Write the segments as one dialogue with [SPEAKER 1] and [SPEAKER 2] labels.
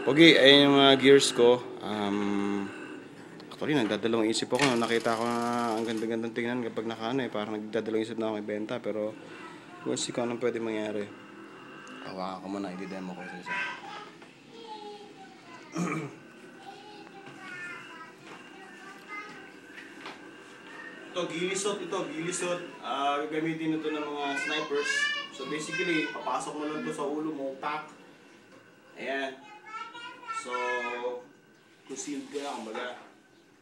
[SPEAKER 1] Pogi, ayun yung mga gears ko. Actually, nagdadalawang isip ako. Nakita ko na ang ganda-gandang tingnan kapag nakaano parang nagdadalawang isip na ako ibenta. Pero, we'll see kung anong pwede mangyari. Hawakan ko muna, i-demo ko isa-isa. Ito, gilisot. Gagamitin ito ng mga snipers. So, basically, papasok mo lang ito sa ulo mo, pack. Ayan. So, concealed ka lang, kumbaga.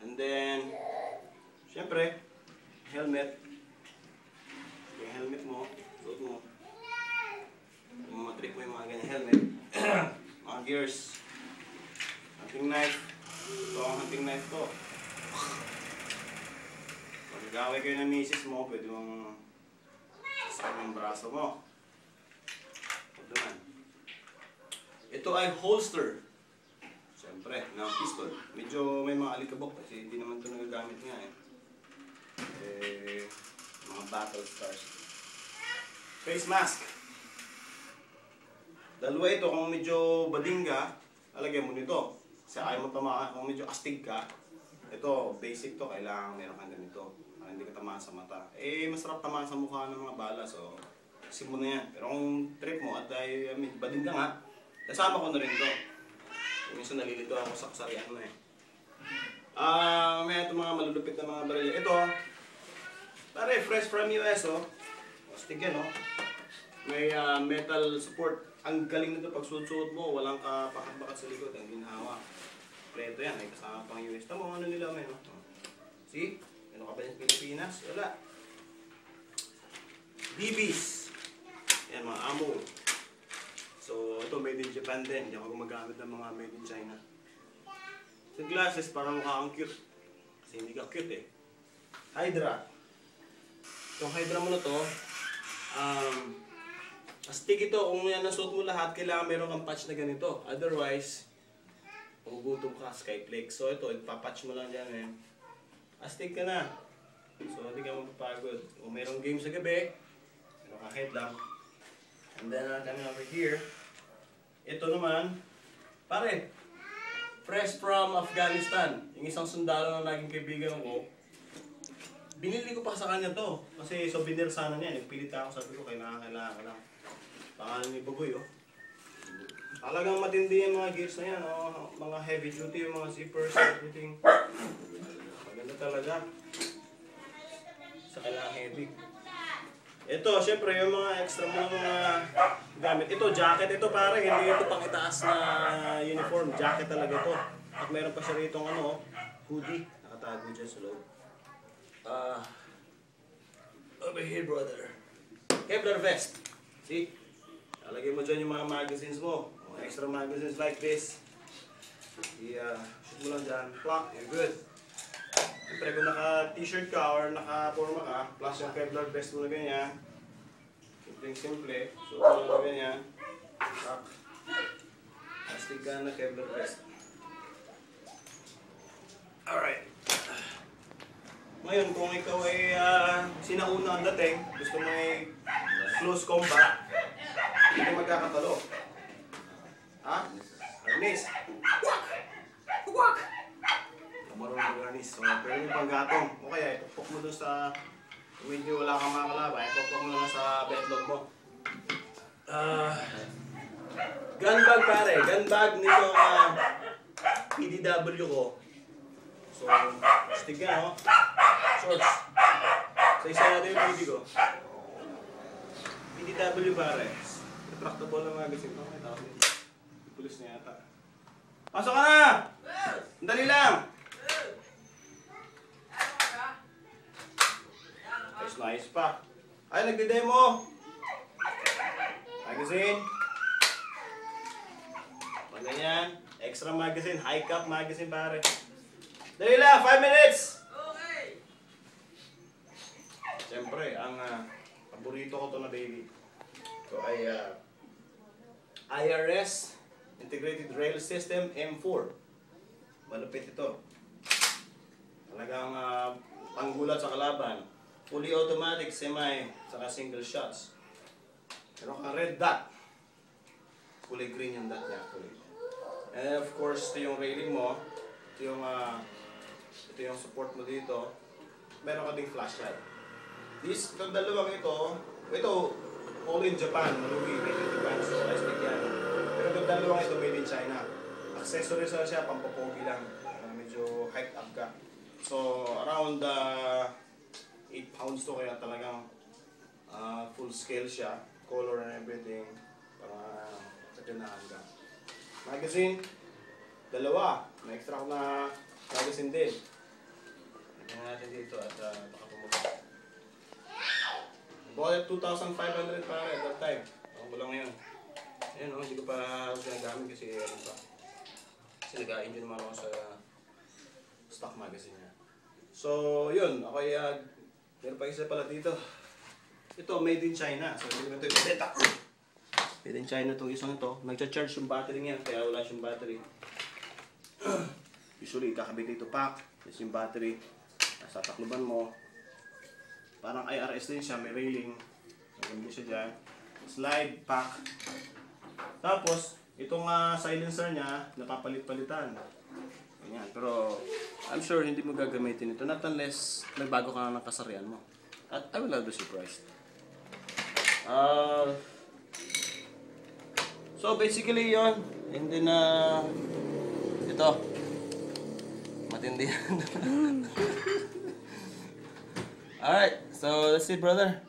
[SPEAKER 1] And then, syempre, helmet. Yung helmet mo, suot mo. Yung mga trip mo yung mga ganyan helmet. Mga gears. Hunting knife. Ito ang hunting knife ko. Pag nag-away kayo ng misis mo, pwede mong sasakit yung braso mo. Ito naman. Ito ay holster. Siyempre, na pistol. Medyo may mga alikabok kasi hindi naman ito nagagamit nga mga battle stars. Face mask. Dalawa ito, kung medyo bading ka, lalagyan mo nito. Kasi ayaw mo tamaan, kung medyo astig ka, ito, basic to, kailangan meron kang ganito. Para hindi ka tamaan sa mata. Masarap tamaan sa mukha ng mga bala, so kasi mo na yan. Pero kung trip mo at bading ka nga, kasama ko na rin to. Minsan nalilito ako sa kasarian na may ito mga malulupit na mga baril. Ito, pare, fresh from US, oh. Astig yan, oh. May metal support. Ang galing nito pag suot-suot mo, walang kapakat-bakat sa likod, ang ginhawa. Preto yan, may kasama pang US. Tama, ano nila, may, no? See? Ano ka ba yung Pilipinas? Wala. BBs. Yan, mga ammo. So, ito made in Japan din. Hindi ako gumagamit ng mga made in China. Sa glasses, parang mukha kang cute. Kasi hindi ka cute eh. Hydra. Itong Hydra mo na to, astig ito. Kung yan nasuot mo lahat, kailangan meron kang patch na ganito. Otherwise, magugutom ka, Skyflex. So, ito, ipapatch mo lang dyan eh. Astig ka na. So, hindi ka mapapagod. Kung mayroong game sa gabi, meron kang headlamp. And then, coming over here, ito naman, pare, fresh from Afghanistan. Yung isang sundalo na naging kaibigan ko, binili ko pa sa kanya to. Kasi souvenir sana niya. Nagpilit ako, sabi ko, kailangan ko lang. Pangalan ni Bagoy, oh. Talagang matindi yung mga gears na yan, oh. Mga heavy duty, yung mga zippers, everything. Maganda talaga. Sa kailangan heavy. Ito, syempre, yung mga extra mo mga gamit. Ito, jacket. Ito, pare, hindi ito pang itaas na uniform. Jacket talaga ito. At meron pa siya rito hoodie. Nakatago dyan sa loob. Over here, brother. Kevlar vest. See? Lalagay mo dyan yung mga magazines mo. Mga extra magazines like this. Shoot mo lang dyan. Plop, you're good. Siyempre, kung naka-t-shirt ka or naka-forma ka, plus yung Kevlar vest mo na ganyan, simple, so ito na ganyan, plastic ka na Kevlar vest. Alright. Ngayon, kung ikaw ay sinauna ang dating, gusto mo ay close combat, hindi magkakatalo. Ha? Arnis. Wak! Marunong mag-arnis. So, pwede mo panggatong. O kaya, ipukpok mo doon sa medyo wala kang makakalaban. Ipukpok mo lang sa betlog mo. Gun bag, pare. Gun bag nito PDW ko. So, stick yan, oh. Shorts. So, isa natin yung PD ko. PDW, pare. Retractable na magazine. Okay, tawag nito. Pulis na yata. Pasok ka na! Dali lang! Nice pa. Ay, nagde-demo! Magazine. Pag ganyan. Extra magazine. High cap magazine, pare. Dali lang! 5 minutes! Okay! Siyempre, ang paborito ko to na baby. Ito ay IRS Integrated Rail System M4. Malupit ito. Talagang panggulat sa kalaban. Fully automatic, semi, saka single shots. Meron kang red dot. Kulay green yung dot niya. And of course, ito yung railing mo. Ito yung support mo dito. Meron ka ding flashlight. Itong dalawang ito, all in Japan, Malugi, made in Japan, so I speak yan. Pero itong dalawang ito, made in China. Accessories na siya, pampapogi lang. Medyo hyped up ka. So, around 8 pounds to, kaya talagang full scale siya. Color and everything. Para sa ganahan ka. Magazine, dalawa. May extra na magazine din. Lagyan natin dito at baka pumutok. Bought it 2,500 para at that time. Ako ko lang ngayon. Ayan o, hindi ko pa ginagamit kasi ano pa. Kasi nag-a-enjoy naman ako sa stock magazine niya. So, yun. Ako meron pa isa pala dito. Ito, made in China. So, hindi naman ito ibenta. Made in China itong isang ito. Nag-charge yung battery niya, kaya wala siyang battery. Usually, kakabit dito pack. Tapos yung battery. Nasa takluban mo. Parang IRS din siya, may railing. Maganda siya dyan. Slide, pack. Tapos, itong silencer niya, napapalit-palitan. Ganyan. Pero, I'm sure hindi mo gagamitin ito. Not unless nagbago ka na ng kasarian mo. At I will not be surprised. So, basically yon. Hindi na ito. Matindi. Alright, so that's it, brother.